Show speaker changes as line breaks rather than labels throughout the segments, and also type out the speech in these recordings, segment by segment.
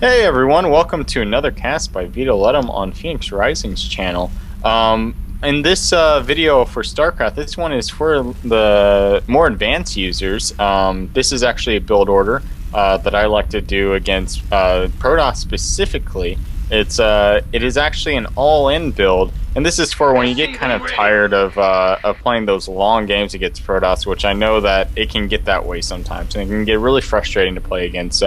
Hey everyone, welcome to another cast by VitaLetum on Phoenix Rising's channel. In this video for StarCraft, this one is for the more advanced users. This is actually a build order that I like to do against Protoss specifically. It is actually an all-in build, and this is for when you get kind of tired of playing those long games against Protoss, which I know that it can get that way sometimes, and it can get really frustrating to play against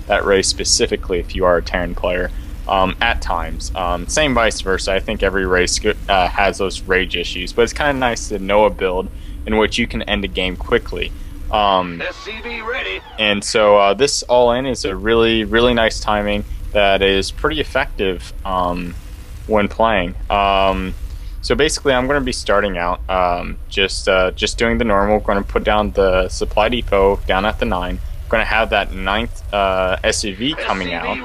that race specifically if you are a Terran player at times. Same vice versa. I think every race has those rage issues, but it's kind of nice to know a build in which you can end a game quickly.
SCV ready.
And so this all-in is a really nice timing that is pretty effective when playing. So basically I'm going to be starting out just doing the normal. Going to put down the supply depot down at the 9. Going to have that 9th SCV coming out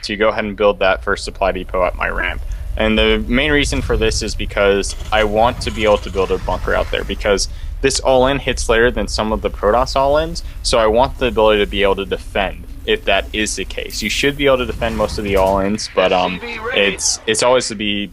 to go ahead and build that first supply depot at my ramp. And the main reason for this is because I want to be able to build a bunker out there, because this all-in hits later than some of the Protoss all-ins, so I want the ability to be able to defend if that is the case. You should be able to defend most of the all-ins, but it's always to be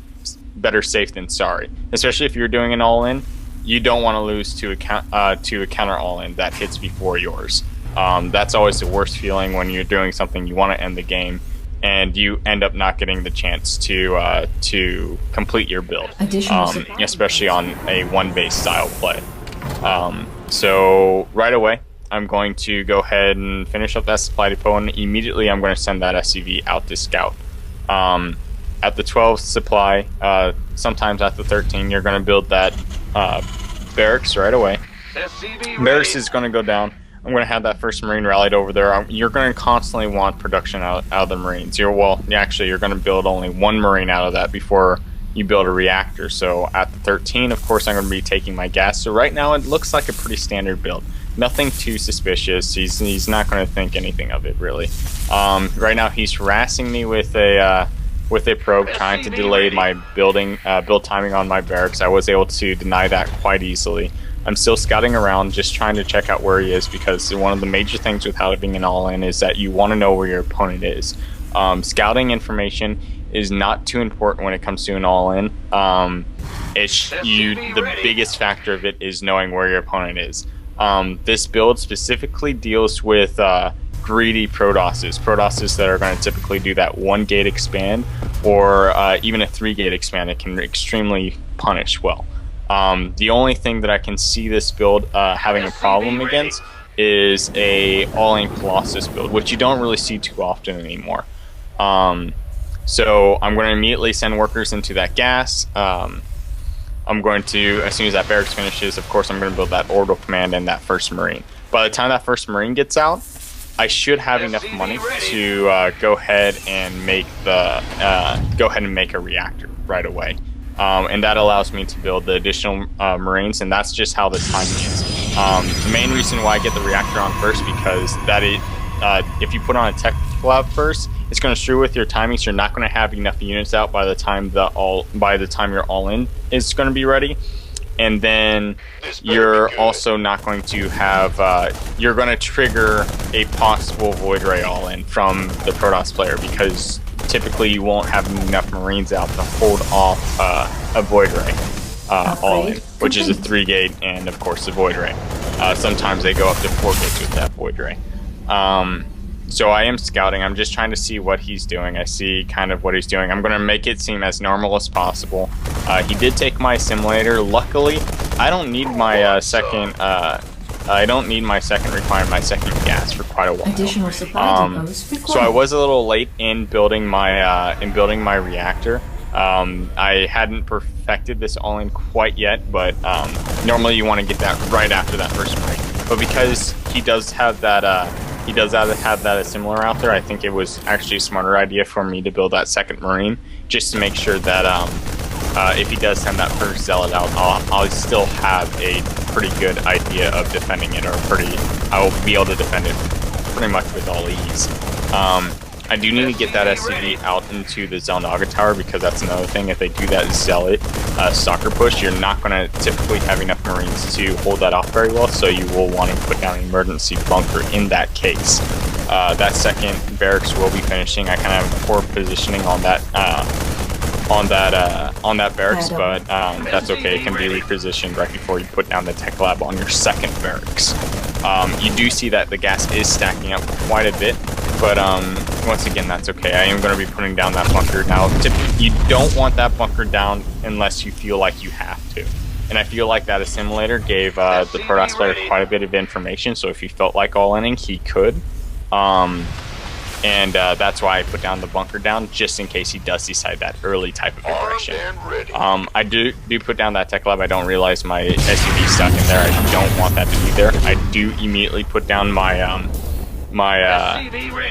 better safe than sorry, especially if you're doing an all-in. You don't want to lose to a counter all-in that hits before yours. That's always the worst feeling when you're doing something you want to end the game, and you end up not getting the chance to complete your build, especially on a one-base style play. So right away, I'm going to go ahead and finish up that supply depot, and immediately I'm going to send that SCV out to scout. At the 12 supply, sometimes at the 13, you're going to build that barracks right away. Barracks is going to go down. I'm going to have that first Marine rallied over there. You're going to constantly want production out of the Marines. You're going to build only one Marine out of that before you build a reactor. So at the 13, of course, I'm going to be taking my gas. So right now it looks like a pretty standard build. Nothing too suspicious. He's not going to think anything of it, really. Right now he's harassing me with a probe, trying to delay my build timing on my barracks. I was able to deny that quite easily. I'm still scouting around, just trying to check out where he is, because one of the major things with having an all-in is that you want to know where your opponent is. Scouting information is not too important when it comes to an all-in. The biggest factor of it is knowing where your opponent is. This build specifically deals with greedy Protosses that are going to typically do that 1-gate expand, or even a 3-gate expand. It can extremely punish well. The only thing that I can see this build having a problem against is a all-in Colossus build, which you don't really see too often anymore. So I'm going to immediately send workers into that gas. I'm going to, as soon as that barracks finishes, of course I'm going to build that orbital command and that first Marine. By the time that first Marine gets out, I should have enough money to go ahead and make a reactor right away. And that allows me to build the additional Marines, and that's just how the timing is. The main reason why I get the reactor on first, because if you put on a tech lab first, it's going to screw with your timing, so you're not going to have enough units out by the time your all-in is going to be ready. And then you're also not going to have, you're going to trigger a possible Void Ray all-in from the Protoss player, because typically you won't have enough Marines out to hold off a Void Ray all-in, which is a 3-gate and of course the Void Ray. Sometimes they go up to 4 gates with that Void Ray. So I am scouting. I'm just trying to see what he's doing. I see kind of what he's doing. I'm going to make it seem as normal as possible. He did take my assimilator. Luckily, I don't need my second requirement, my second gas, for quite a while.
Additional supply
so I was a little late in building my reactor. I hadn't perfected this all-in quite yet, but normally you want to get that right after that first Marine. But because he does have that assimilator out there, I think it was actually a smarter idea for me to build that second Marine, just to make sure that if he does send that first Zealot out, I'll still have a pretty good idea of defending it, or I will be able to defend it pretty much with all ease. I do need to get that SCV out into the Zelnaga Tower, because that's another thing. If they do that Zealot stalker push, you're not going to typically have enough Marines to hold that off very well, so you will want to put down an emergency bunker in that case. That second barracks will be finishing. I kind of have poor positioning on that barracks, but that's okay. It can be repositioned right before you put down the tech lab on your second barracks. You do see that the gas is stacking up quite a bit, but once again, that's okay. I am going to be putting down that bunker now. You don't want that bunker down unless you feel like you have to. And I feel like that assimilator gave the Protoss player quite a bit of information, so if he felt like all-inning, he could. That's why I put down the bunker down, just in case he does decide that early type of aggression. I do put down that tech lab. I don't realize my SUV stuck in there. I don't want that to be there. I do immediately put down my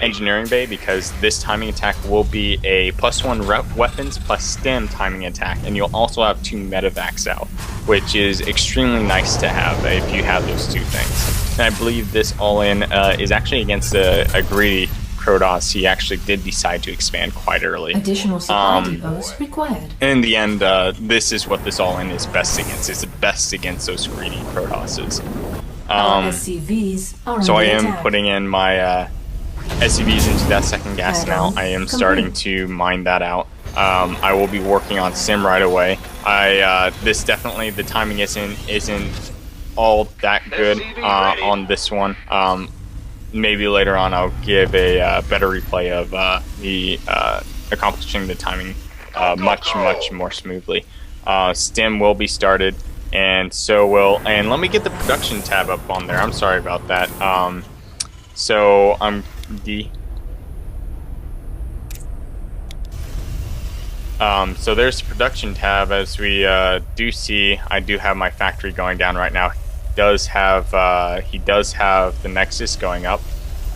engineering bay, because this timing attack will be a +1 weapons plus stim timing attack, and you'll also have 2 medivacs out, which is extremely nice to have if you have those 2 things. And I believe this all-in is actually against a greedy Protoss. He actually did decide to expand quite early.
Additional supply depots required.
In the end, this is what this all-in is best against. It's best against those greedy Protosses.
SCVs are
so I am
attack.
putting in my SCVs into that second gas now. I am starting to mine that out. I will be working on sim right away. This definitely, the timing isn't all that good on this one. Maybe later on I'll give a better replay of the accomplishing the timing much more smoothly. Stim will be started, and so will, and let me get the production tab up on there. I'm sorry about that. So I'm so there's the production tab. As we do see, I do have my factory going down right now. He does have the Nexus going up,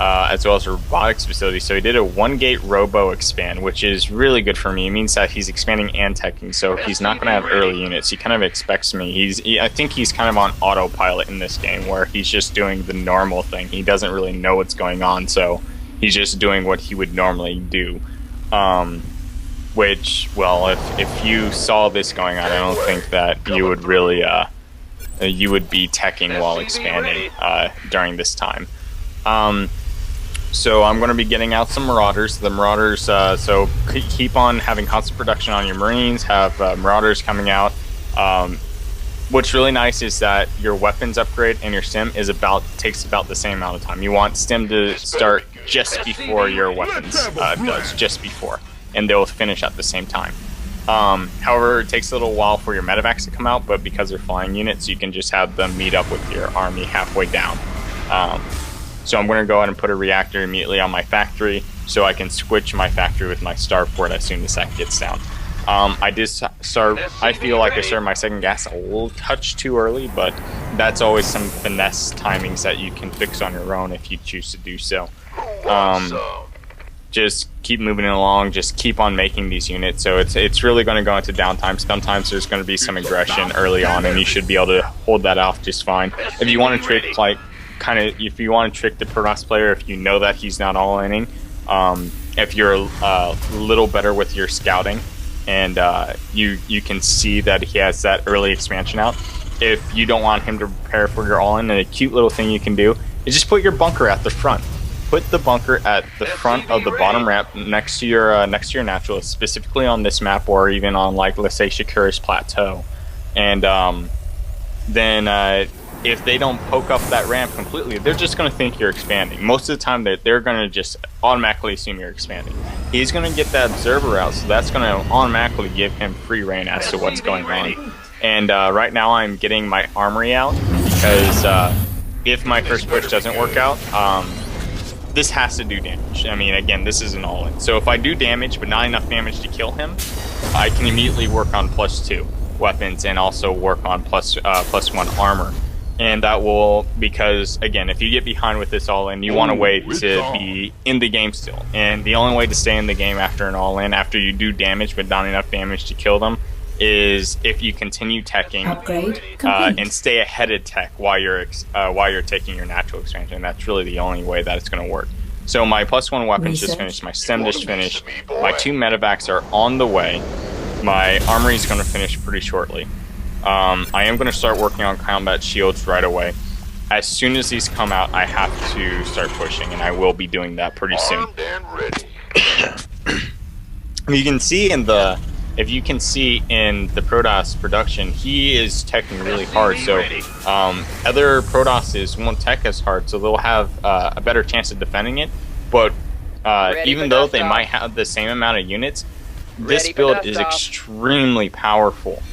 as well as a robotics facility. So he did a 1-gate robo expand, which is really good for me. It means that he's expanding and teching, so he's not going to have early units. He kind of expects me. I think he's kind of on autopilot in this game, where he's just doing the normal thing. He doesn't really know what's going on, so he's just doing what he would normally do. Which, well, if you saw this going on, I don't think that you would really you would be teching while expanding during this time. So I'm going to be getting out some Marauders. The Marauders, so keep on having constant production on your Marines, have Marauders coming out. What's really nice is that your weapons upgrade and your stim takes about the same amount of time. You want stim to start just before your weapons does, just before, and they'll finish at the same time. However, it takes a little while for your medivacs to come out, but because they're flying units, you can just have them meet up with your army halfway down. So I'm going to go ahead and put a reactor immediately on my factory, so I can switch my factory with my starport as soon as that gets down. I feel like I started my second gas a little touch too early, but that's always some finesse timings that you can fix on your own if you choose to do so. Just keep moving it along, just keep on making these units. So it's really going to go into downtime. Sometimes there's going to be some aggression early on, and you should be able to hold that off just fine. If you want to trick, if you want to trick the Protoss player, if you know that he's not all-inning, if you're a little better with your scouting, and you can see that he has that early expansion out. If you don't want him to prepare for your all-in, a cute little thing you can do is just put your bunker at the front. Put the bunker at the front of the bottom ramp next to your naturalist, specifically on this map, or even on, like, let's say Shakura's Plateau. And then if they don't poke up that ramp completely, they're just going to think you're expanding. Most of the time, they're going to just automatically assume you're expanding. He's going to get that observer out, so that's going to automatically give him free reign as to what's going on. And right now, I'm getting my armory out, because if my first push doesn't work out, this has to do damage. I mean, again, this is an all-in. So if I do damage, but not enough damage to kill him, I can immediately work on +2 weapons and also work on +1 armor. And that will, because, again, if you get behind with this all-in, you want to wait to be in the game still. And the only way to stay in the game after an all-in, after you do damage but not enough damage to kill them, is if you continue teching and stay ahead of tech while you're taking your natural expansion. That's really the only way that it's going to work. So my +1 weapons just
Research.
finished, my stim just finished, my 2 medivacs are on the way, my armory is going to finish pretty shortly. I am going to start working on combat shields right away. As soon as these come out, I have to start pushing, and I will be doing that pretty soon.
Armed and ready.
You can see in the, if you can see in the Protoss production, he is teching really hard. So other Protosses won't tech as hard, so they'll have a better chance of defending it. But even though they might have the same amount of units, this build is extremely powerful.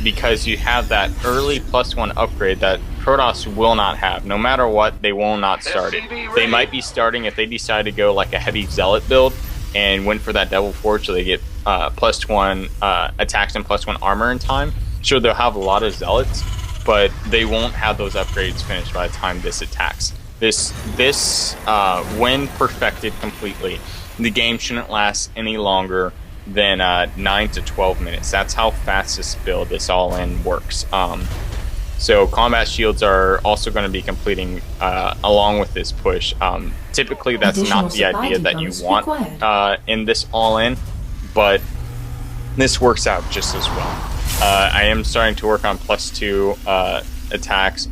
Because you have that early +1 upgrade that Protoss will not have. No matter what, they will not start it. They might be starting if they decide to go like a heavy zealot build and went for that Devil Forge so they get +1 attacks and +1 armor in time. Sure, they'll have a lot of zealots, but they won't have those upgrades finished by the time this attacks. This when perfected completely, the game shouldn't last any longer than 9 to 12 minutes. That's how fast this all-in works. So combat shields are also going to be completing along with this push. Typically that's not the idea that you want in this all-in, but this works out just as well. I am starting to work on +2 attacks.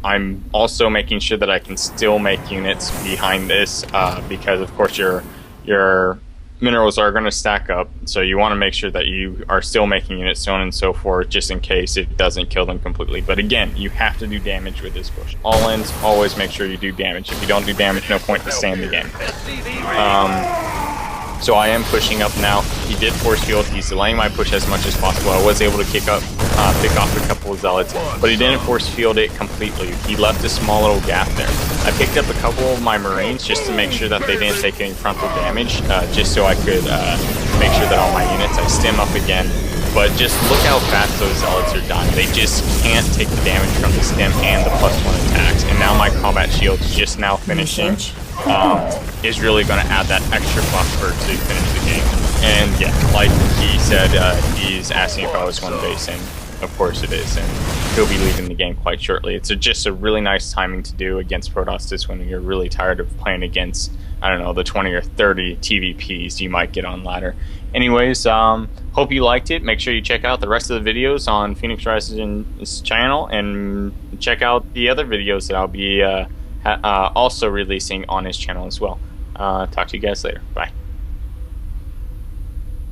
I'm also making sure that I can still make units behind this because of course your minerals are going to stack up, so you want to make sure that you are still making units, so on and so forth, just in case it doesn't kill them completely. But again, you have to do damage with this push. All-ins, always make sure you do damage. If you don't do damage, no point to stay in the game. So I am pushing up now. He did force field. He's delaying my push as much as possible. I was able to pick off a couple of zealots, but he didn't force field it completely. He left a small little gap there. I picked up a couple of my Marines just to make sure that they didn't take any frontal damage, just so I could make sure that all my units, I stim up again. But just look how fast those zealots are dying. They just can't take the damage from the stim and the +1 attacks. And now my combat shield's just now finishing. Is really going to add that extra buffer to finish the game. And yeah, like he said, he's asking if I was one base, and of course it is, and he'll be leaving the game quite shortly. It's just a really nice timing to do against Protoss when you're really tired of playing against, I don't know, the 20 or 30 TvPs you might get on ladder. Anyways, hope you liked it. Make sure you check out the rest of the videos on Phoenix Rising's channel, and check out the other videos that I'll be also releasing on his channel as well. Talk to you guys later. Bye.